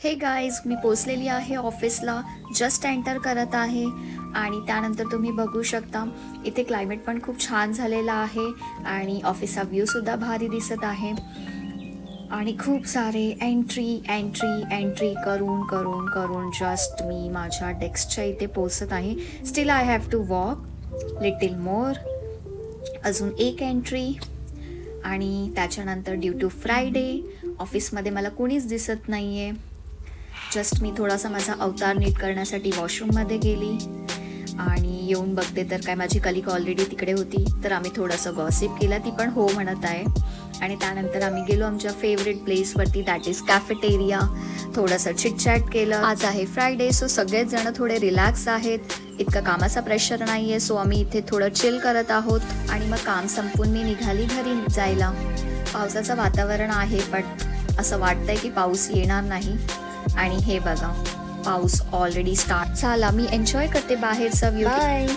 हे गाईज, मी पोचलेली आहे ऑफिसला. जस्ट एंटर करत आहे आणि त्यानंतर तुम्ही बघू शकता इथे क्लायमेट पण खूप छान झालेला आहे आणि ऑफिसचा व्ह्यूसुद्धा भारी दिसत आहे. आणि खूप सारे एंट्री करून करून करून जस्ट मी माझ्या डेस्कच्या इथे पोचत आहे. Still I have to walk little more. अजून एक एंट्री आणि त्याच्यानंतर ड्यू टू फ्रायडे ऑफिसमध्ये मला कोणीच दिसत नाही आहे. जस्ट मी थोडासा माझा अवतार नीट करण्यासाठी वॉशरूममध्ये गेली आणि येऊन बघते तर काय माझी कलिग ऑलरेडी तिकडे होती. तर आम्ही थोडंसं गॉसिप केला, ती पण हो म्हणत आहे. आणि त्यानंतर आम्ही गेलो आमच्या फेवरेट प्लेसवरती, दॅट इज कॅफेटेरिया. थोडंसं चिटचॅट केलं. आज आहे फ्रायडे, सो सगळेच जण थोडे रिलॅक्स आहेत. इतका कामाचा प्रेशर नाही आहे, सो आम्ही इथे थोडं चिल करत आहोत. आणि मग काम संपून मी निघाली घरी जायला. पावसाचं वातावरण आहे, पण असं वाटतंय की पाऊस येणार नाही. आणि हे बघा, पाऊस ऑलरेडी स्टार्ट झाला. मी एन्जॉय करते बाहेरचा व्ह्यू. बाय.